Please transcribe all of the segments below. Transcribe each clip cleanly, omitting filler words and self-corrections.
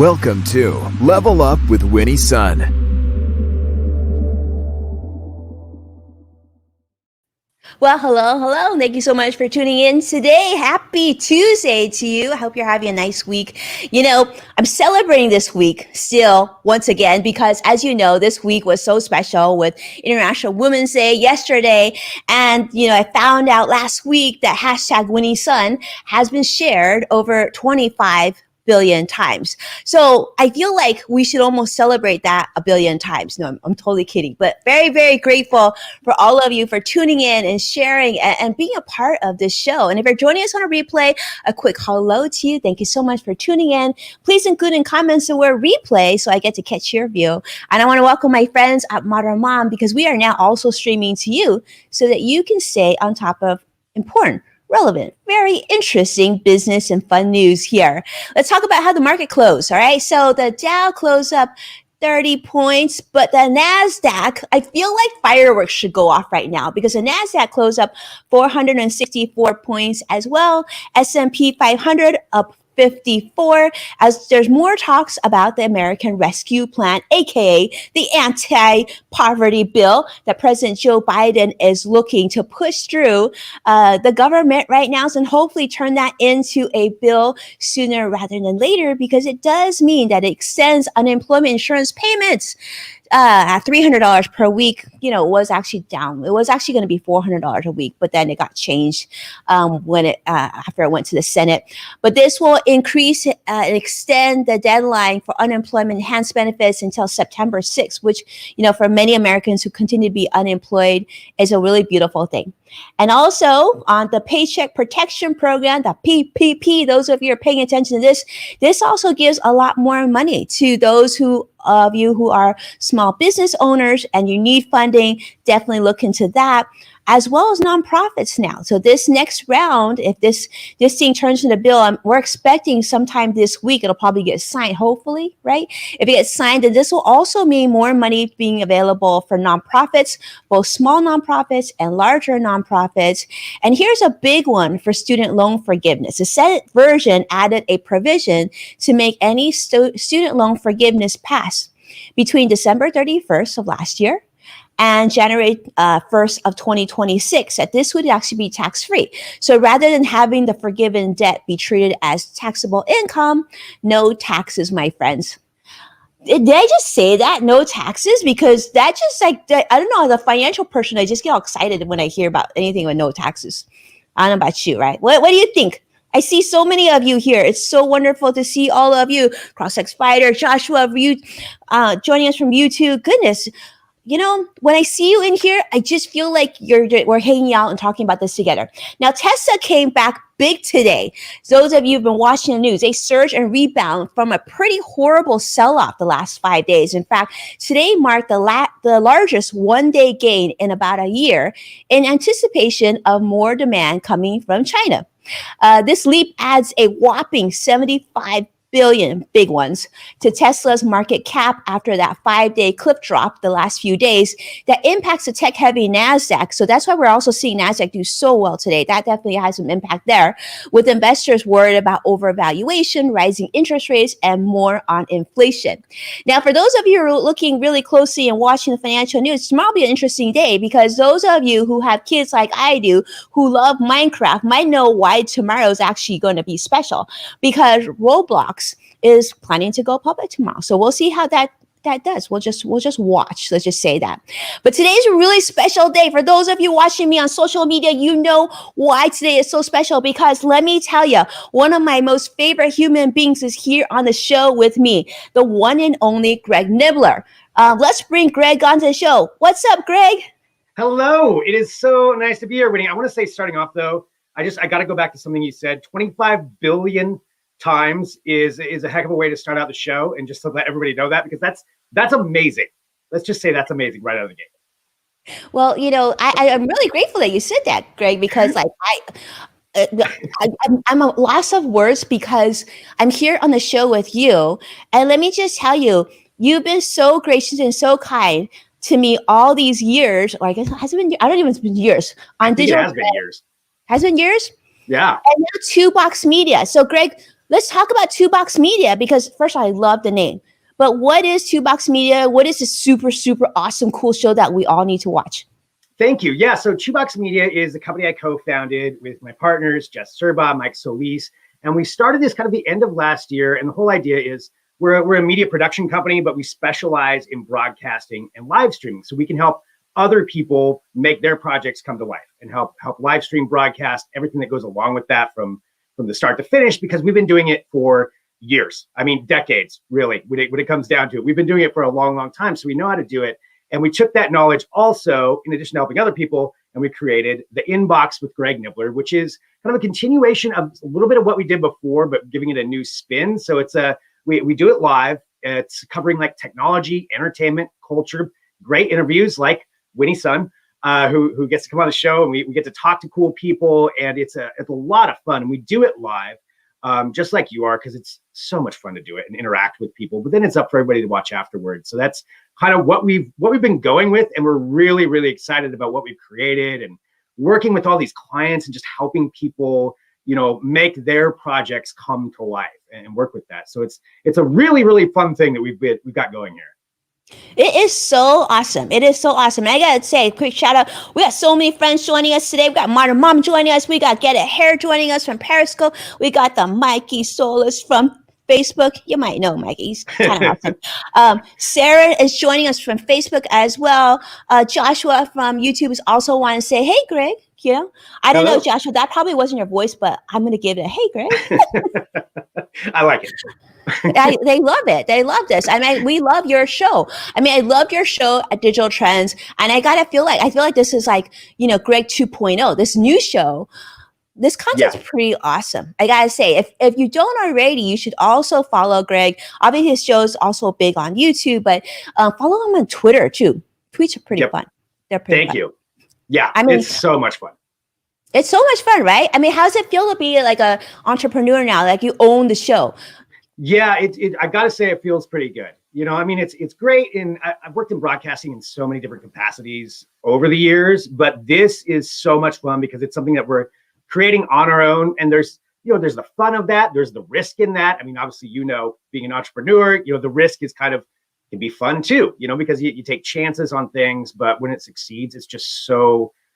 Welcome to Level Up with Winnie's Son. Well, hello. Thank you so much for tuning in today. Happy Tuesday to you. I hope you're having a nice week. You know, I'm celebrating this week still once again because as you know, this week was so special with International Women's Day yesterday. And, you know, I found out last week that hashtag Winnie's Son has been shared over 25 billion times. So I feel like we should almost celebrate that a billion times. No, I'm totally kidding, but very, very grateful for all of you for tuning in and sharing and being a part of this show. And if you're joining us on a replay, a quick hello to you. Thank you so much for tuning in. Please include in comments the word replay so I get to catch your view. And I want to welcome my friends at Modern Mom because we are now also streaming to you so that you can stay on top of important, relevant, very interesting business and fun news here. Let's talk about how the market closed. All right. So the Dow closed up 30 points, but the NASDAQ, I feel like fireworks should go off right now because the NASDAQ closed up 464 points as well. S&P 500 up 54 as there's more talks about the American Rescue Plan, aka the anti-poverty bill that President Joe Biden is looking to push through the government right now, and hopefully turn that into a bill sooner rather than later because it does mean that it extends unemployment insurance payments at $300 per week. You know, it was actually down. It was actually going to be $400 a week, but then it got changed when it after it went to the Senate. But this will increase and extend the deadline for unemployment enhanced benefits until September 6th, which, you know, for many Americans who continue to be unemployed is a really beautiful thing. And also on the Paycheck Protection Program, the PPP, those of you who are paying attention to this also gives a lot more money to those of you who are small business owners and you need funding. Definitely look into that, as well as nonprofits now. So this next round, if this thing turns into a bill, we're expecting sometime this week, it'll probably get signed, hopefully, right? If it gets signed, then this will also mean more money being available for nonprofits, both small nonprofits and larger nonprofits. And here's a big one for student loan forgiveness. The Senate version added a provision to make any student loan forgiveness pass between December 31st of last year and January 1st of 2026, that this would actually be tax-free. So rather than having the forgiven debt be treated as taxable income, no taxes, my friends. Did I just say that? No taxes? Because that just I don't know, as a financial person, I just get all excited when I hear about anything with no taxes. I don't know about you, right? What do you think? I see so many of you here. It's so wonderful to see all of you. CrossX Fighter, Joshua, you joining us from YouTube. Goodness. You know, when I see you in here, I just feel like we're hanging out and talking about this together. Now, Tesla came back big today. Those of you who've been watching the news, they surge and rebound from a pretty horrible sell-off the last 5 days. In fact, today marked the largest one-day gain in about a year in anticipation of more demand coming from China. This leap adds a whopping 75 billion, big ones, to Tesla's market cap after that 5-day cliff drop the last few days that impacts the tech-heavy NASDAQ. So that's why we're also seeing NASDAQ do so well today. That definitely has some impact there, with investors worried about overvaluation, rising interest rates, and more on inflation. Now, for those of you who are looking really closely and watching the financial news, tomorrow will be an interesting day because those of you who have kids like I do who love Minecraft might know why tomorrow is actually going to be special, because Roblox is planning to go public tomorrow. So we'll see how that does. We'll just watch. Let's just say that. But today's a really special day. For those of you watching me on social media, you know why today is so special, because let me tell you, one of my most favorite human beings is here on the show with me, the one and only Greg Nibler. Let's bring Greg onto the show. What's up, Greg? Hello. It is so nice to be here, Winnie. I want to say, starting off though, I got to go back to something you said. 25 billion times is a heck of a way to start out the show, and just to let everybody know that, because that's amazing. Let's just say that's amazing right out of the gate. Well, you know, I'm really grateful that you said that, Greg, because like I'm a loss of words because I'm here on the show with you, and let me just tell you, you've been so gracious and so kind to me all these years, or I guess it hasn't been. I don't even. It's been years on digital. It has been years. Has been years. Yeah. And now 2 Box Media. So, Greg, let's talk about Two Box Media, because first of all, I love the name. But what is Two Box Media? What is this super, super awesome, cool show that we all need to watch? Thank you. Yeah, so Shoebox Media is the company I co-founded with my partners, Jess Serba, Mike Solis, and we started this kind of the end of last year. And the whole idea is we're a media production company, but we specialize in broadcasting and live streaming, so we can help other people make their projects come to life and help live stream, broadcast, everything that goes along with that from the start to finish, because we've been doing it for years. I mean, decades, really, when it comes down to it. We've been doing it for a long, long time, so we know how to do it. And we took that knowledge also, in addition to helping other people, and we created the Inbox with Greg Nibler, which is kind of a continuation of a little bit of what we did before, but giving it a new spin. So it's we do it live. It's covering like technology, entertainment, culture, great interviews like Winnie Sun, who gets to come on the show, and we get to talk to cool people, and it's a lot of fun. And we do it live, just like you are, because it's so much fun to do it and interact with people. But then it's up for everybody to watch afterwards. So that's kind of what we've been going with, and we're really, really excited about what we've created and working with all these clients and just helping people, make their projects come to life and work with that. So it's a really, really fun thing that we've got going here. It is so awesome. It is so awesome. And I gotta say, quick shout out. We got so many friends joining us today. We got Modern Mom joining us. We got Get It Hair joining us from Periscope. We got the Mikey Solis from Facebook. You might know Mikey. He's kind of awesome. Sarah is joining us from Facebook as well. Joshua from YouTube is also wanting to say, hey, Greg. I don't know, Joshua, that probably wasn't your voice, but I'm going to give it a hey, Greg. I like it. They love it. They love this. I mean, we love your show. I love your show at Digital Trends. And I feel like this is like, Greg 2.0, this new show. This content's pretty awesome. I gotta say, if you don't already, you should also follow Greg. Obviously, his show is also big on YouTube, but follow him on Twitter too. Tweets are pretty fun. They're pretty fun. Thank you. Yeah, it's so much fun. It's so much fun, right? How does it feel to be like an entrepreneur now? Like you own the show? Yeah, I gotta say, it feels pretty good. It's great. And I've worked in broadcasting in so many different capacities over the years, but this is so much fun because it's something that we're creating on our own. And there's the fun of that. There's the risk in that. Obviously, being an entrepreneur, the risk is can be fun too, because you take chances on things, but when it succeeds, it's just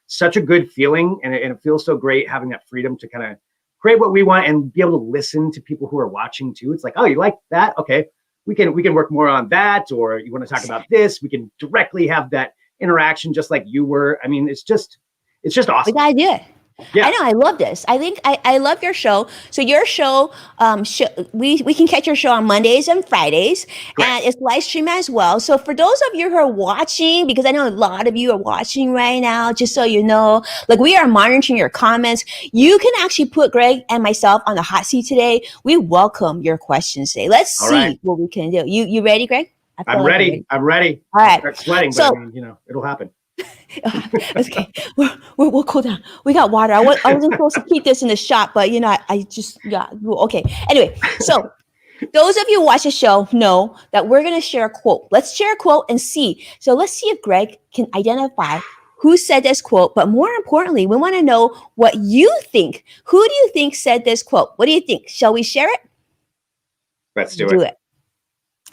such a good feeling. And it feels so great having that freedom to kind of create what we want and be able to listen to people who are watching too. It's like, oh, you like that? Okay, we can work more on that. Or you want to talk about this? We can directly have that interaction just like you were. It's just awesome. Good idea. Yeah. I know. I love this. I think I love your show. So your show, we can catch your show on Mondays and Fridays. Correct. And it's live stream as well. So for those of you who are watching, because I know a lot of you are watching right now, just so you know, like we are monitoring your comments. You can actually put Greg and myself on the hot seat today. We welcome your questions today. Let's see what we can do. You ready, Greg? I'm ready. I'm ready. All right. I'll start sweating, but it'll happen. Okay, we'll cool down. We got water. I wasn't supposed to keep this in the shop, but I just okay. Anyway, so those of you who watch the show know that we're gonna share a quote. Let's share a quote and see. So let's see if Greg can identify who said this quote. But more importantly, we want to know what you think. Who do you think said this quote? What do you think? Shall we share it? Let's do it.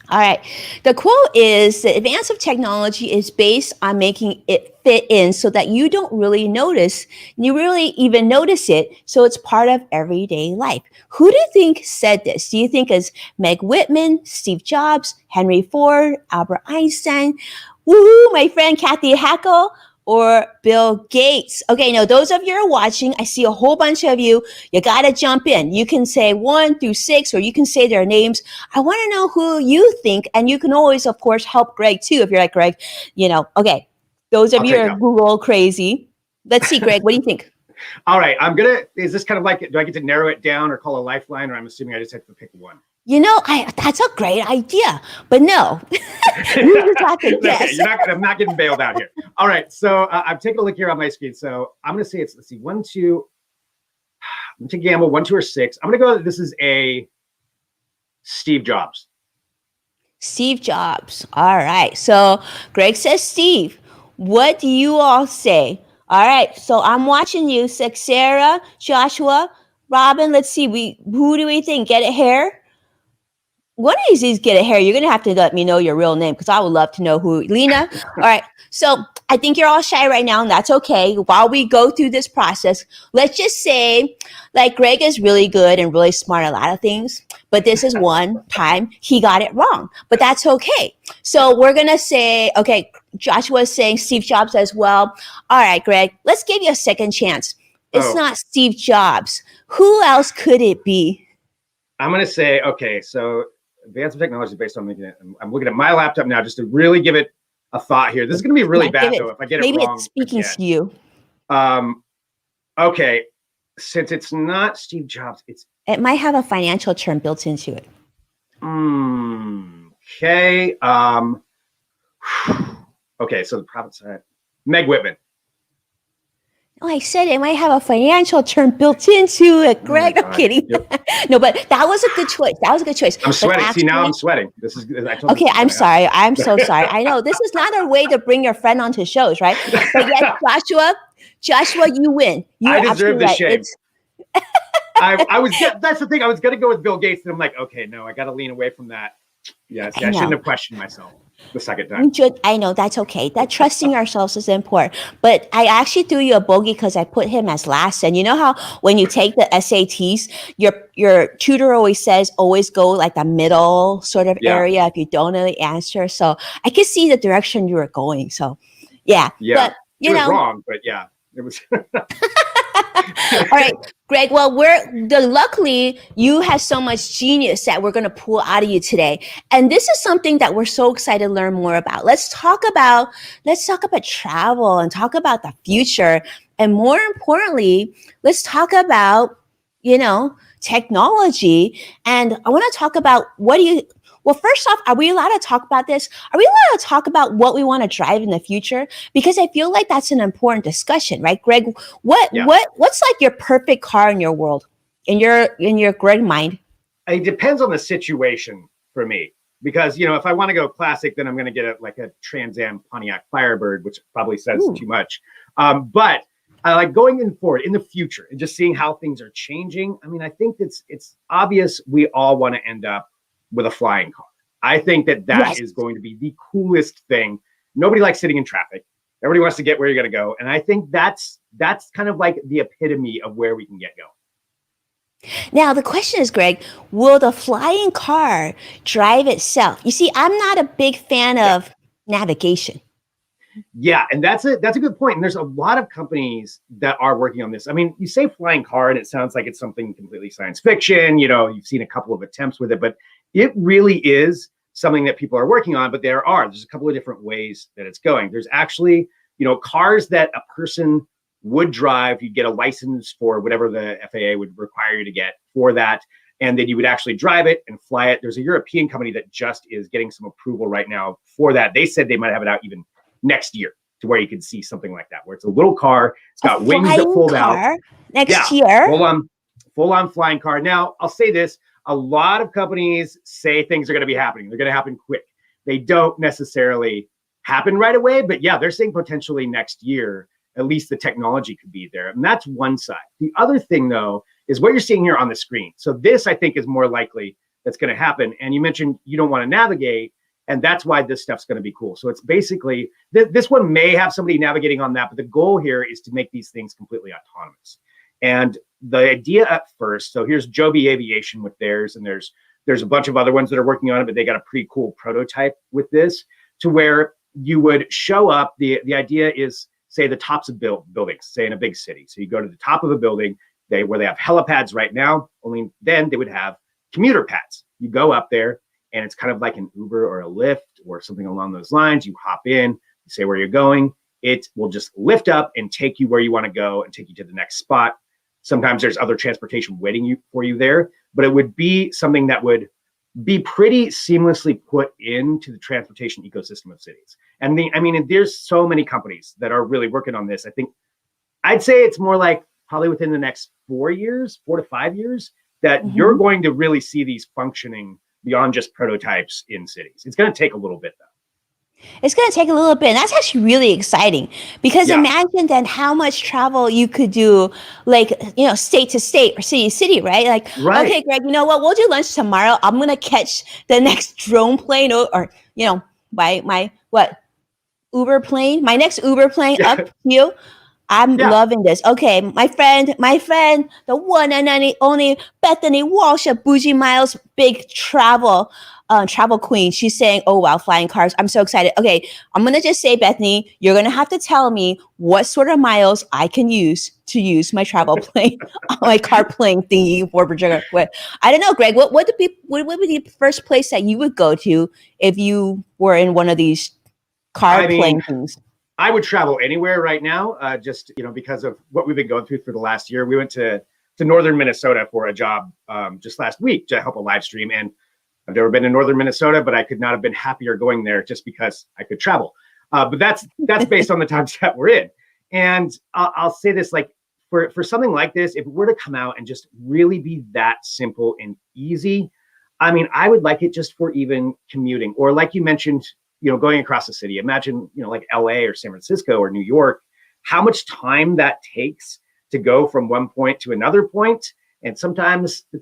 All right. The quote is, the advance of technology is based on making it fit in so that you don't really notice, you really even notice it. So it's part of everyday life. Who do you think said this? Do you think it's Meg Whitman, Steve Jobs, Henry Ford, Albert Einstein, my friend Kathy Hackle, or Bill Gates? Okay, now those of you who are watching, I see a whole bunch of you. You got to jump in. You can say 1 through 6, or you can say their names. I want to know who you think, and you can always, of course, help Greg too if you're like, Greg, okay. Those of you are Google crazy. Let's see, Greg, what do you think? All right, is this kind of like, do I get to narrow it down or call a lifeline, or I'm assuming I just have to pick one? That's a great idea, but no. You just have to guess. I'm not getting bailed out here. All right, so I'm taking a look here on my screen. So I'm going to say let's see, 1, 2. I'm going to gamble 1, 2, or 6. I'm going to go. This is a Steve Jobs. Steve Jobs. All right. So Greg says Steve. What do you all say? All right. So I'm watching you, Sarah, Joshua. Robin, let's see. Who do we think? Get it hair? One of these get a hair. You're gonna have to let me know your real name because I would love to know who. Lena. All right. So I think you're all shy right now, and that's okay. While we go through this process, let's just say, like Greg is really good and really smart at a lot of things, but this is one time he got it wrong. But that's okay. So we're gonna say, okay, Joshua's saying Steve Jobs as well. All right, Greg, let's give you a second chance. It's not Steve Jobs. Who else could it be? I'm gonna say, okay, so advanced technology based on I'm looking at my laptop now just to really give it a thought here. This is going to be really bad though if I get it wrong. Maybe it's speaking to you. Okay, since it's not Steve Jobs, it might have a financial term built into it. Okay. Okay, so the profit side, Meg Whitman. Oh, I said it might have a financial term built into it. Greg, I'm kidding. Yep. No, but that was a good choice. That was a good choice. I'm sweating. Actually, see, now I'm sweating. This is okay. I'm sorry. I'm so sorry. I know this is not a way to bring your friend onto shows, right? But yes, Joshua, you win. I deserve the shame. I was. That's the thing. I was going to go with Bill Gates, and I'm like, okay, no, I got to lean away from that. Yes, I shouldn't have questioned myself the second time. I know, that's okay. That trusting ourselves is important. But I actually threw you a bogey because I put him as last. And you know how when you take the SATs, your tutor always says, always go like the middle sort of area if you don't know the answer. So I could see the direction you were going. So yeah. But, you know, wrong, but yeah, it was. All right, Greg. Well, luckily you have so much genius that we're going to pull out of you today, and this is something that we're so excited to learn more about. Let's talk about travel and talk about the future, and more importantly, let's talk about technology. And I want to talk about well, first off, are we allowed to talk about this? Are we allowed to talk about what we want to drive in the future? Because I feel like that's an important discussion, right, Greg? What's like your perfect car in your world, in your Greg mind? It depends on the situation for me. Because, if I want to go classic, then I'm going to get a Trans Am Pontiac Firebird, which probably says too much. But I like going forward in the future and just seeing how things are changing. I mean, I think it's obvious we all want to end up with a flying car. I think that is going to be the coolest thing. Nobody likes sitting in traffic. Everybody wants to get where you're going to go. And I think that's kind of like the epitome of where we can get going. Now, the question is, Greg, will the flying car drive itself? You see, I'm not a big fan of navigation. Yeah, and that's a good point. And there's a lot of companies that are working on this. I mean, you say flying car and it sounds like it's something completely science fiction. You've seen a couple of attempts with it, but it really is something that people are working on. But there's a couple of different ways that it's going. There's actually, cars that a person would drive. You'd get a license for whatever the FAA would require you to get for that. And then you would actually drive it and fly it. There's a European company that just is getting some approval right now for that. They said they might have it out even next year to where you can see something like that, where it's a little car. It's got wings that fold out. Next year. Full on flying car. Now, I'll say this. A lot of companies say things are going to be happening. They're going to happen quick. They don't necessarily happen right away, but yeah, they're saying potentially next year, at least the technology could be there. And that's one side. The other thing though, is what you're seeing here on the screen. So this, I think, is more likely that's going to happen. And you mentioned you don't want to navigate, and that's why this stuff's going to be cool. So it's basically, this one may have somebody navigating on that, but the goal here is to make these things completely autonomous. And the idea at first, so here's Joby Aviation with theirs, and there's a bunch of other ones that are working on it, but they got a pretty cool prototype with this, to where you would show up. The idea is, say, the tops of buildings, say in a big city. So you go to the top of a building, where they have helipads right now, only then they would have commuter pads. You go up there, and it's kind of like an Uber or a Lyft or something along those lines. You hop in, you say where you're going. It will just lift up and take you where you want to go and take you to the next spot. Sometimes there's other transportation waiting for you there, but it would be something that would be pretty seamlessly put into the transportation ecosystem of cities. And there's so many companies that are really working on this. I think I'd say it's more like probably within the next 4 to 5 years that you're going to really see these functioning beyond just prototypes in cities. It's going to take a little bit though. It's going to take a little bit. And that's actually really exciting because Yeah. imagine then how much travel you could do, like, state to state or city to city, right? Like, Right. okay, Greg, you know what? We'll do lunch tomorrow. I'm going to catch the next drone plane or my what? Uber plane, my next Uber plane up Yeah. to you. I'm Yeah. loving this. Okay, my friend, the one and only Bethany Walsh of Bougie Miles, big travel queen. She's saying, "Oh wow, flying cars! I'm so excited." Okay, I'm gonna just say, Bethany, you're gonna have to tell me what sort of miles I can use to use my travel plane, my car plane thingy for Virginia. What I don't know, Greg. What would be the first place that you would go to if you were in one of these car I mean, plane things? I would travel anywhere right now, just because of what we've been going through for the last year. We went to northern Minnesota for a job just last week to help a live stream, and I've never been to northern Minnesota, but I could not have been happier going there just because I could travel. But that's based on the times that we're in. And I'll say this, like for something like this, if it were to come out and just really be that simple and easy, I mean, I would like it just for even commuting, or like you mentioned, going across the city. Imagine, like LA or San Francisco or New York, how much time that takes to go from one point to another point. And sometimes the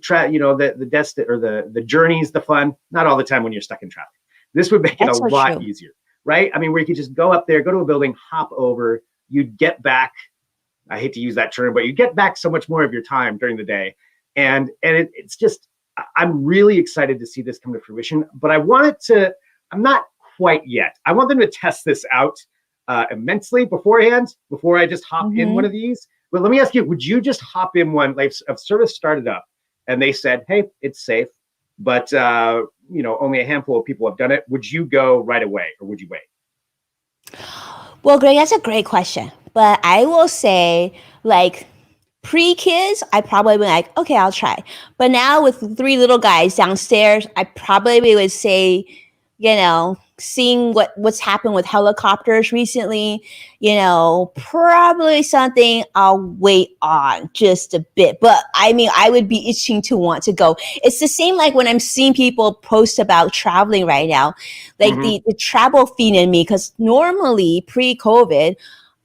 journey's the fun, not all the time when you're stuck in traffic. This would make it a That's so lot true. easier, right? I mean, where you could just go up there, go to a building, hop over, you'd get back. I hate to use that term, but you get back so much more of your time during the day. And it's just, I'm really excited to see this come to fruition, but I'm not quite yet. I want them to test this out immensely beforehand, before I just hop in one of these. But let me ask you, would you just hop in one, like if service started up and they said, hey, it's safe, but only a handful of people have done it. Would you go right away or would you wait? Well, Greg, that's a great question. But I will say, like, pre-kids, I probably would be like, okay, I'll try. But now with three little guys downstairs, I probably would say, seeing what's happened with helicopters recently, probably something I'll wait on just a bit. But I mean, I would be itching to want to go. It's the same like when I'm seeing people post about traveling right now, like the travel fiend in me, because normally pre-COVID,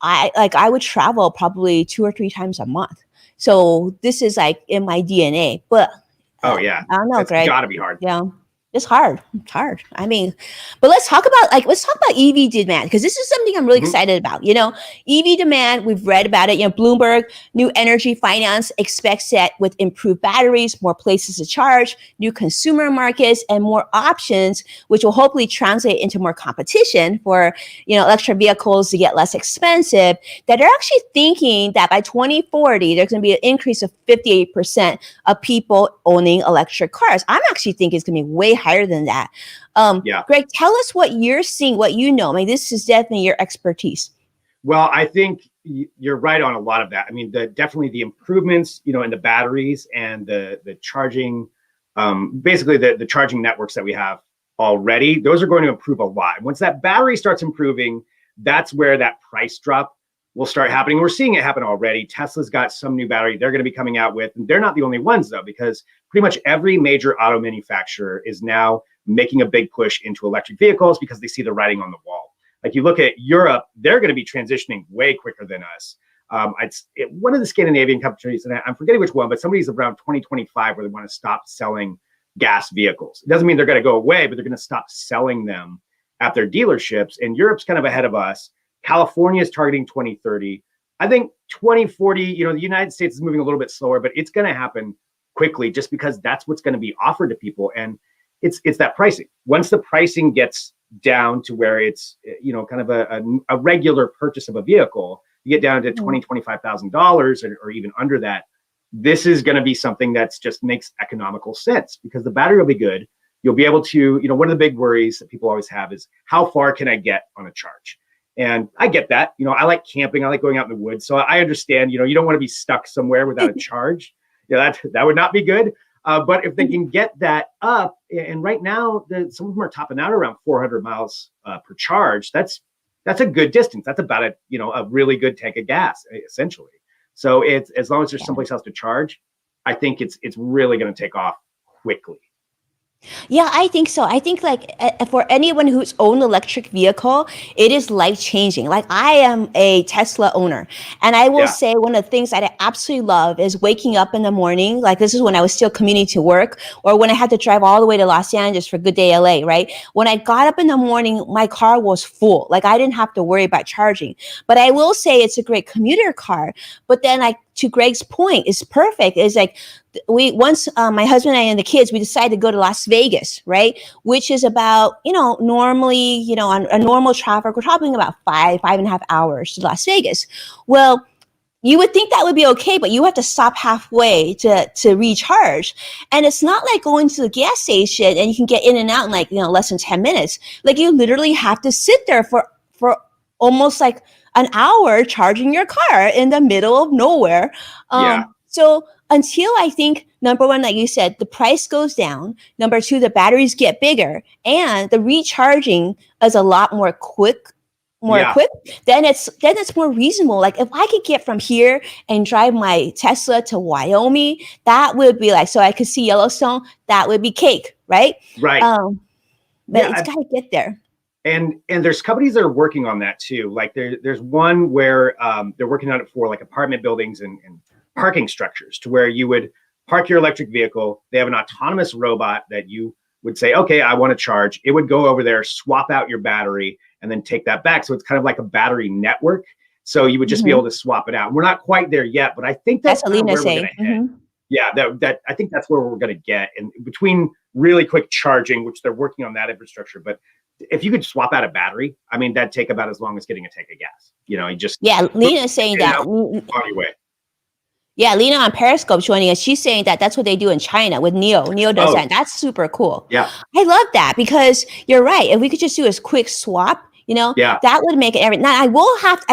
I would travel probably 2 or 3 times a month. So this is like in my DNA. But Oh yeah, I don't know, that's Greg. gotta be hard. Yeah. It's hard. It's hard. I mean, but let's talk about EV demand, because this is something I'm really excited about. EV demand, we've read about it. Bloomberg New Energy Finance expects that with improved batteries, more places to charge, new consumer markets, and more options, which will hopefully translate into more competition for, electric vehicles to get less expensive, that they're actually thinking that by 2040, there's going to be an increase of 58% of people owning electric cars. I'm actually thinking it's going to be way higher than that. Yeah. Greg, tell us what you're seeing, what you know. I mean, this is definitely your expertise. Well, I think you're right on a lot of that. I mean, definitely the improvements, in the batteries and the charging, basically the charging networks that we have already, those are going to improve a lot. Once that battery starts improving, that's where that price drop will start happening. We're seeing it happen already. Tesla's got some new battery they're going to be coming out with. And they're not the only ones, though, because pretty much every major auto manufacturer is now making a big push into electric vehicles because they see the writing on the wall. Like you look at Europe, they're going to be transitioning way quicker than us. One of the Scandinavian countries, and I'm forgetting which one, but somebody's around 2025 where they want to stop selling gas vehicles. It doesn't mean they're going to go away, but they're going to stop selling them at their dealerships. And Europe's kind of ahead of us. California is targeting 2030. I think 2040, the United States is moving a little bit slower, but it's going to happen quickly just because that's what's going to be offered to people. And it's that pricing. Once the pricing gets down to where it's, kind of a regular purchase of a vehicle, you get down to $25,000 or even under that. This is going to be something that's just makes economical sense because the battery will be good. You'll be able to, one of the big worries that people always have is how far can I get on a charge? And I get that. I like camping. I like going out in the woods. So I understand, you don't want to be stuck somewhere without a charge. That would not be good. But if they can get that up, and right now, some of them are topping out around 400 miles per charge. That's a good distance. That's about a really good tank of gas, essentially. So it's as long as there's someplace else to charge, I think it's really going to take off quickly. Yeah, I think so. I think like for anyone who's owned electric vehicle, it is life changing. Like I am a Tesla owner, and I will Yeah. say one of the things that I absolutely love is waking up in the morning. Like this is when I was still commuting to work, or when I had to drive all the way to Los Angeles for Good Day LA. Right? When I got up in the morning, my car was full. Like I didn't have to worry about charging. But I will say it's a great commuter car. But then, like to Greg's point, it's perfect. It's like we once my husband and I and the kids we decided to go to Las Vegas, right? Which is about normally on a normal traffic we're traveling about 5.5 hours to Las Vegas. Well, you would think that would be okay, but you have to stop halfway to recharge, and it's not like going to the gas station and you can get in and out in like less than 10 minutes. Like you literally have to sit there for almost like an hour charging your car in the middle of nowhere. Yeah. So until I think number one, like you said, the price goes down. Number two, the batteries get bigger and the recharging is a lot more Yeah. quick, then it's more reasonable. Like if I could get from here and drive my Tesla to Wyoming, that would be like so I could see Yellowstone, that would be cake, right? Right. But it's Yeah. gotta get there. And there's companies that are working on that too. Like there's one where they're working on it for like apartment buildings and parking structures to where you would park your electric vehicle. They have an autonomous robot that you would say, okay, I want to charge. It would go over there, swap out your battery, and then take that back. So it's kind of like a battery network. So you would just be able to swap it out. We're not quite there yet, but I think that's That's kind of Alina where we're going saying. to head. Yeah, that I think that's where we're going to get. And between really quick charging, which they're working on that infrastructure, but if you could swap out a battery, I mean, that'd take about as long as getting a tank of gas. You just Yeah, Lena saying that. on your way. Yeah, Lena on Periscope joining us. She's saying that that's what they do in China with Neo. Neo does that. That's super cool. Yeah. I love that because you're right. If we could just do a quick swap, Yeah. that would make it every. Now I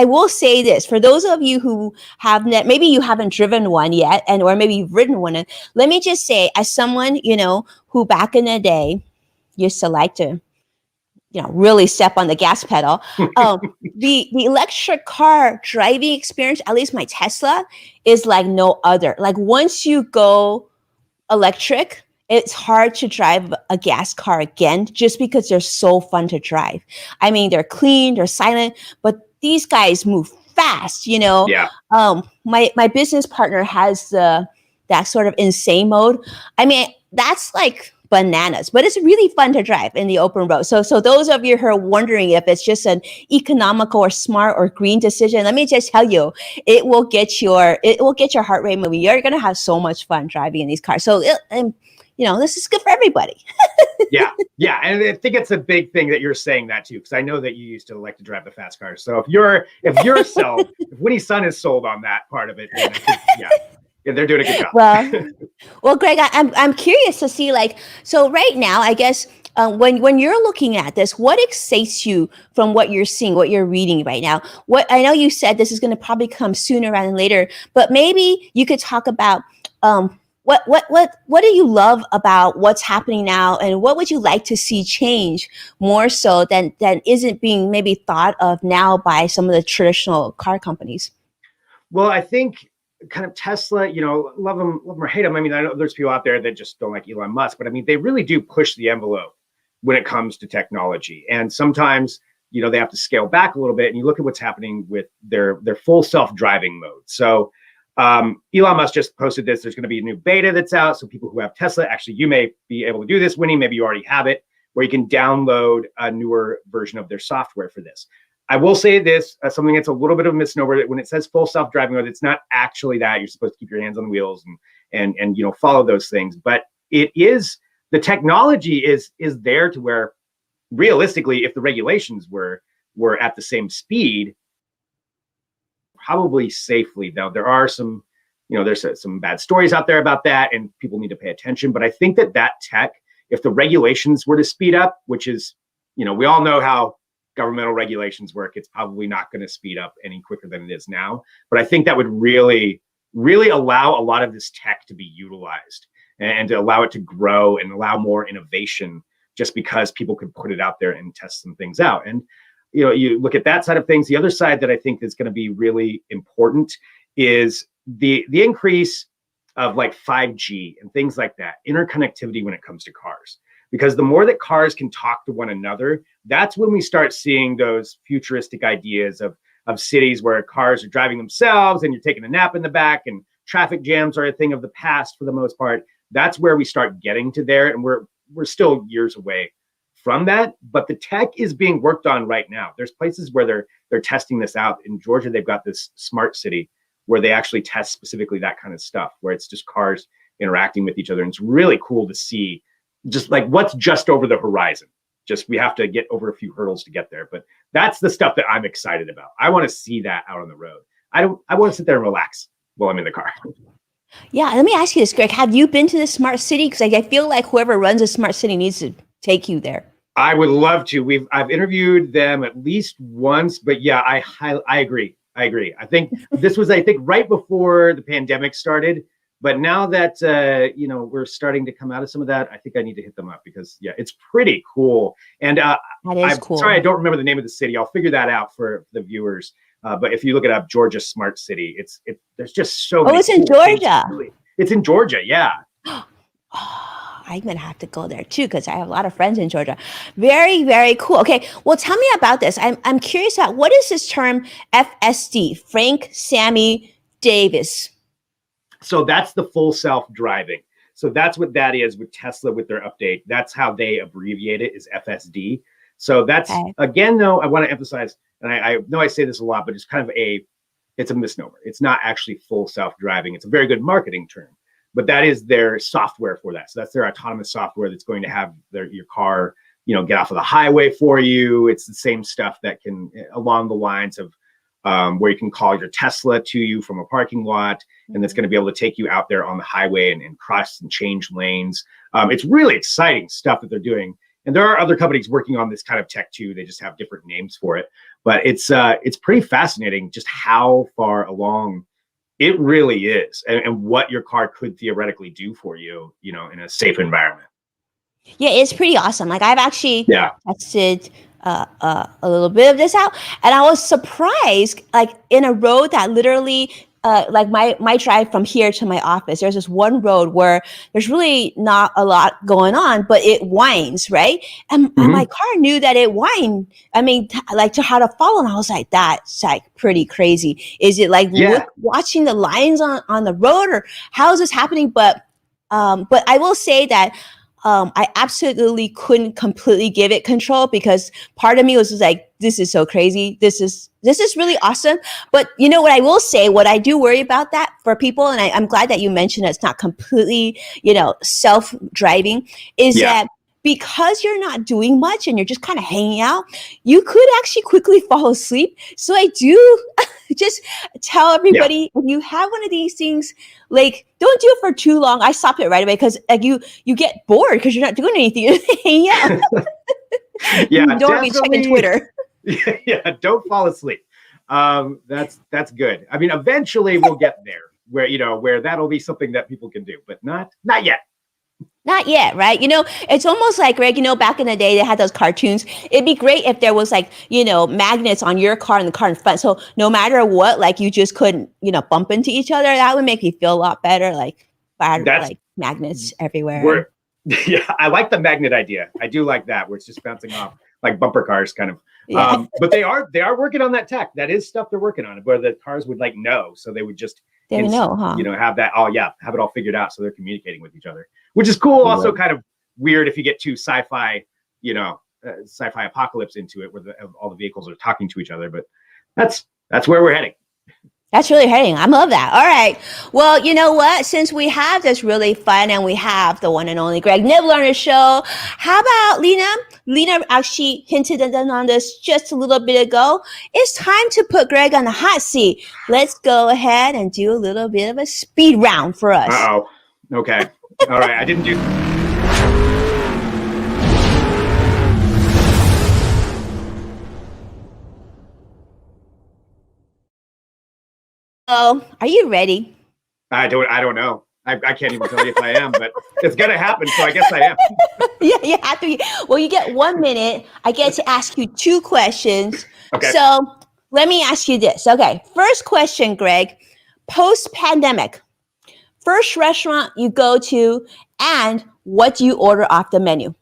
will say this for those of you who have maybe you haven't driven one yet, or maybe you've ridden one. Let me just say, as someone who back in the day used to like to really step on the gas pedal. The electric car driving experience, at least my Tesla, is like no other. Like once you go electric, it's hard to drive a gas car again just because they're so fun to drive. I mean, they're clean, they're silent, but these guys move fast, Yeah. My business partner has that sort of insane mode. I mean, that's like bananas, but it's really fun to drive in the open road. So those of you who are wondering if it's just an economical or smart or green decision, let me just tell you, it will get your heart rate moving. You're gonna have so much fun driving in these cars. So this is good for everybody. Yeah. And I think it's a big thing that you're saying that too, because I know that you used to like to drive the fast cars. So if you're sold, if Winnie's son is sold on that part of it, then I think, yeah, they're doing a good job. Well, Greg, I'm curious to see so right now, I guess when you're looking at this, what excites you from what you're seeing, what you're reading right now? What I know you said this is going to probably come sooner rather than later, but maybe you could talk about what do you love about what's happening now, and what would you like to see change more so than isn't being maybe thought of now by some of the traditional car companies? Well, I think kind of Tesla, love them or hate them. I mean, I know there's people out there that just don't like Elon Musk, but I mean, they really do push the envelope when it comes to technology. And sometimes, they have to scale back a little bit. And you look at what's happening with their full self-driving mode. So Elon Musk just posted this. There's going to be a new beta that's out. So people who have Tesla, actually, you may be able to do this, Winnie. Maybe you already have it, where you can download a newer version of their software for this. I will say this, something that's a little bit of a misnomer, that when it says full self-driving mode, it's not actually that. You're supposed to keep your hands on the wheels and follow those things. But it is, the technology is there to where realistically, if the regulations were at the same speed, probably safely. Now there are some, there's some bad stories out there about that, and people need to pay attention. But I think that tech, if the regulations were to speed up, which is, we all know how governmental regulations work, it's probably not going to speed up any quicker than it is now. But I think that would really, really allow a lot of this tech to be utilized and to allow it to grow and allow more innovation, just because people could put it out there and test some things out. And, you look at that side of things. The other side that I think is going to be really important is the increase of like 5G and things like that, interconnectivity when it comes to cars. because the more that cars can talk to one another, that's when we start seeing those futuristic ideas of cities where cars are driving themselves and you're taking a nap in the back and traffic jams are a thing of the past for the most part. That's where we start getting to there. And we're still years away from that, but the tech is being worked on right now. There's places where they're testing this out. In Georgia, they've got this smart city where they actually test specifically that kind of stuff, where it's just cars interacting with each other. And it's really cool to see just like what's just over the horizon. Just we have to get over a few hurdles to get there. But that's the stuff that I'm excited about. I want to see that out on the road. I want to sit there and relax while I'm in the car. Yeah, let me ask you this, Greg. Have you been to the smart city? Because I feel like whoever runs a smart city needs to take you there. I would love to. I've interviewed them at least once, but yeah, I agree. I think this was right before the pandemic started. But now that we're starting to come out of some of that, I think I need to hit them up because yeah, it's pretty cool. And that is cool. Sorry, I don't remember the name of the city. I'll figure that out for the viewers. But if you look it up, Georgia Smart City, there's just so many. Oh, it's in Georgia. It's in Georgia, yeah. I'm going to have to go there too because I have a lot of friends in Georgia. Very, very cool. Okay, well, tell me about this. I'm curious about what is this term FSD, Frank Sammy Davis? So that's the full self-driving. So that's what that is with Tesla with their update. That's how they abbreviate it is FSD. So that's, again, though, I want to emphasize, and I know I say this a lot, but it's kind of it's a misnomer. It's not actually full self-driving. It's a very good marketing term. But that is their software for that. So that's their autonomous software that's going to have your car, get off of the highway for you. It's the same stuff that can, along the lines of where you can call your Tesla to you from a parking lot, and that's going to be able to take you out there on the highway and cross and change lanes. It's really exciting stuff that they're doing. And there are other companies working on this kind of tech too. They just have different names for it. But it's pretty fascinating just how far along it really is, and what your car could theoretically do for you, in a safe environment. Yeah, it's pretty awesome. Like I've actually tested a little bit of this out, and I was surprised. Like in a road that literally, like my drive from here to my office, there's this one road where there's really not a lot going on, but it winds, right? And my car knew that it whined. I mean, like to how to follow, and I was like, that's like pretty crazy. Is it like watching the lines on the road, or how is this happening? But I will say that I absolutely couldn't completely give it control because part of me was just like, this is so crazy. This is really awesome. But you know what I will say, what I do worry about that for people, and I'm glad that you mentioned that it's not completely, self-driving, is that because you're not doing much and you're just kind of hanging out, you could actually quickly fall asleep. So I do just tell everybody, if you have one of these things, like don't do it for too long. I stop it right away because like you get bored because you're not doing anything. You're hanging out. Yeah, you don't be checking Twitter. Yeah, don't fall asleep. That's good. I mean, eventually we'll get there where that'll be something that people can do, but not yet. Not yet, right? It's almost like, Greg, back in the day, they had those cartoons. It'd be great if there was like, magnets on your car and the car in front. So no matter what, like you just couldn't, bump into each other. That would make me feel a lot better. Like magnets everywhere. Yeah, I like the magnet idea. I do like that, where it's just bouncing off like bumper cars kind of. Yeah. But they are working on that tech. That is stuff they're working on, where the cars would like know. So they would just have that. Have it all figured out. So they're communicating with each other, which is cool. Also kind of weird if you get too sci-fi, sci-fi apocalypse into it, where all the vehicles are talking to each other. But that's where we're heading. That's really heading. I love that. All right. Well, you know what? Since we have this really fun and we have the one and only Greg Nibler on the show, how about Lena? Lena actually hinted on this just a little bit ago. It's time to put Greg on the hot seat. Let's go ahead and do a little bit of a speed round for us. Uh-oh. Okay. All right. I didn't do... Oh, are you ready? I don't know. I can't even tell you if I am, but it's going to happen. So I guess I am. Yeah, you have to be. Well, you get 1 minute. I get to ask you 2 questions. Okay. So let me ask you this. Okay. First question, Greg. Post-pandemic, first restaurant you go to and what do you order off the menu?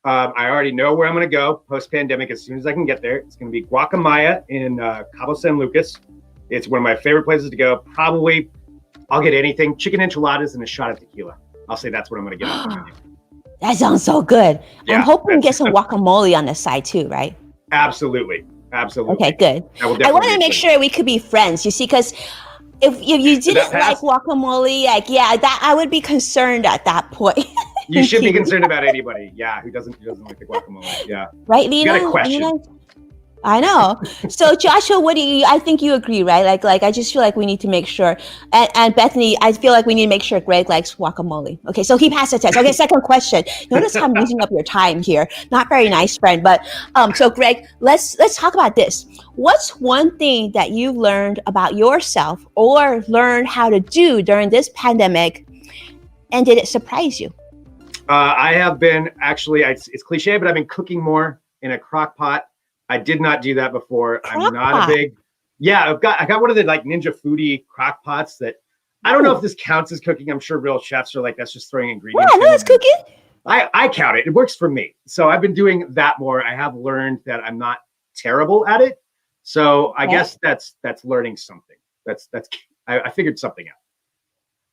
I already know where I'm going to go post-pandemic as soon as I can get there. It's going to be Guacamaya in Cabo San Lucas. It's one of my favorite places to go. Probably I'll get anything, chicken enchiladas and a shot of tequila. I'll say that's what I'm going to get on the menu. That sounds so good. Yeah, I'm hoping to get some guacamole on the side too, right? Absolutely. Okay, good. I want to make sure we could be friends, you see, because if you didn't like guacamole, that I would be concerned at that point. You should be concerned about anybody, who doesn't like the guacamole, right, Lena? You got a question. I know. So Joshua, I think you agree, right? Like I just feel like we need to make sure, and Bethany, I feel like we need to make sure Greg likes guacamole. Okay, so he passed the test. Okay, second question. Notice how I'm using up your time here. Not very nice, friend. But so Greg, let's talk about this. What's one thing that you've learned about yourself or learned how to do during this pandemic, and did it surprise you? I have been it's cliche, but I've been cooking more in a crock pot. I did not do that before. I'm not a big, I got one of the like Ninja Foodie crock pots that I don't know if this counts as cooking. I'm sure real chefs are like, that's just throwing ingredients. Yeah, no, that's cooking. I count it. It works for me. So I've been doing that more. I have learned that I'm not terrible at it. So I guess that's learning something. I figured something out.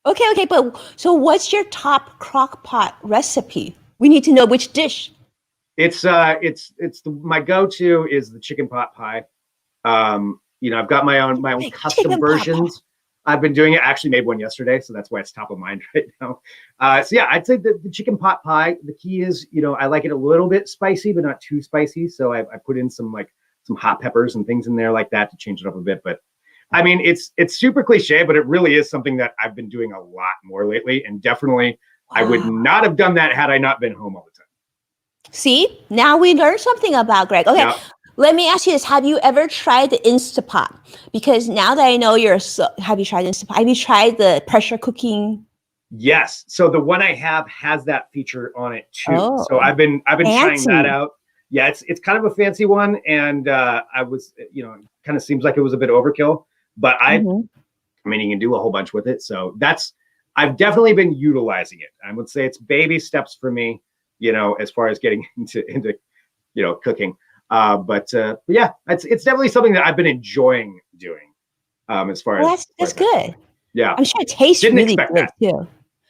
Okay. But so what's your top crock pot recipe? We need to know which dish. My go-to is the chicken pot pie. I've got my own custom versions. I've been doing it. I actually made one yesterday, so that's why it's top of mind right now. I'd say the chicken pot pie. The key is, I like it a little bit spicy, but not too spicy. So I put in some hot peppers and things in there like that to change it up a bit. But I mean, it's super cliche, but it really is something that I've been doing a lot more lately, and definitely I would not have done that had I not been home all the time. See, now we learned something about Greg. Okay, Let me ask you this. Have you ever tried the Instapot? Because now that I know have you tried Instapot? Have you tried the pressure cooking? Yes. So the one I have has that feature on it too. So I've been trying that out. Yeah, it's kind of a fancy one. And I was, it kind of seems like it was a bit overkill, but I mean, you can do a whole bunch with it. So I've definitely been utilizing it. I would say it's baby steps for me, as far as getting into cooking. But yeah, it's definitely something that I've been enjoying doing. As far as that's good. Yeah, I'm sure it tastes really good too.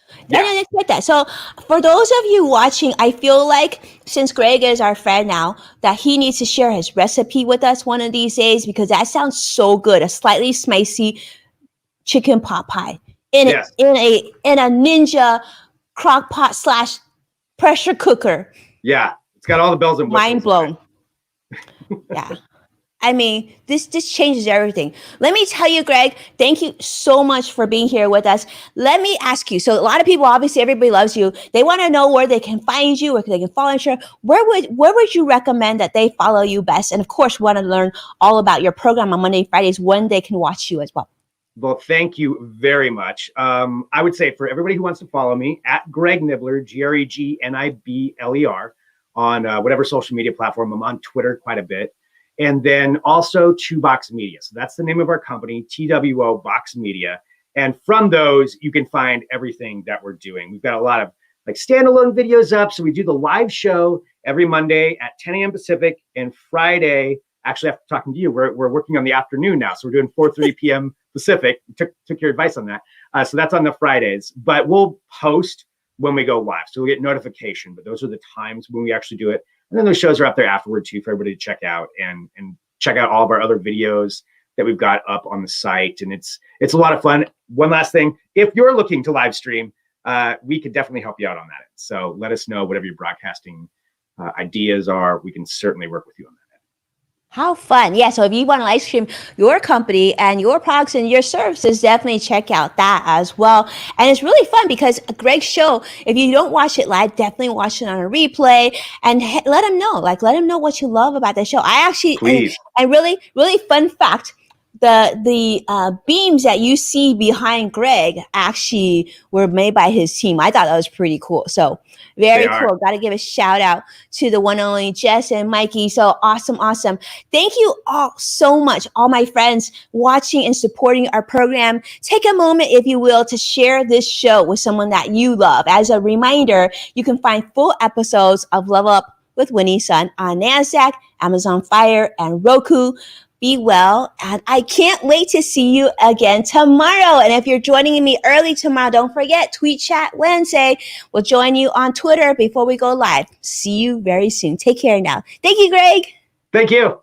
I didn't expect that. So for those of you watching, I feel like since Greg is our friend now, that he needs to share his recipe with us one of these days, because that sounds so good. A slightly spicy chicken pot pie in a Ninja crock pot / pressure cooker. Yeah, it's got all the bells and whistles. Mind blown. Yeah. I mean, this changes everything. Let me tell you, Greg, thank you so much for being here with us. Let me ask you. So a lot of people, obviously, everybody loves you. They want to know where they can find you, where they can follow you. Where would you recommend that they follow you best? And of course, want to learn all about your program on Monday, Fridays, when they can watch you as well. Well, thank you very much. I would say for everybody who wants to follow me, at Greg Nibler, GregNibler, on whatever social media platform. I'm on Twitter quite a bit. And then also 2 Box Media. So that's the name of our company, TWO Box Media. And from those, you can find everything that we're doing. We've got a lot of standalone videos up. So we do the live show every Monday at 10 a.m. Pacific, and Friday, actually after talking to you, we're working on the afternoon now. So we're doing 4:30 p.m. Pacific. Took your advice on that. So that's on the Fridays, but we'll post when we go live. So we'll get notification, but those are the times when we actually do it. And then those shows are up there afterward too for everybody to check out and check out all of our other videos that we've got up on the site. And it's a lot of fun. One last thing, if you're looking to live stream, we could definitely help you out on that. So let us know whatever your broadcasting ideas are. We can certainly work with you on that. How fun. Yeah. So if you want to live stream your company and your products and your services, definitely check out that as well. And it's really fun because Greg's show, if you don't watch it live, definitely watch it on a replay and let him know, let him know what you love about the show. I actually, and really, really fun fact, the beams that you see behind Greg actually were made by his team. I thought that was pretty cool. So very cool. Got to give a shout out to the one and only Jess and Mikey. So awesome. Thank you all so much, all my friends watching and supporting our program. Take a moment, if you will, to share this show with someone that you love. As a reminder, you can find full episodes of Level Up with Winnie Sun on NASDAQ, Amazon Fire, and Roku. Be well, and I can't wait to see you again tomorrow. And if you're joining me early tomorrow, don't forget Tweet Chat Wednesday. We'll join you on Twitter before we go live. See you very soon. Take care now. Thank you, Greg. Thank you.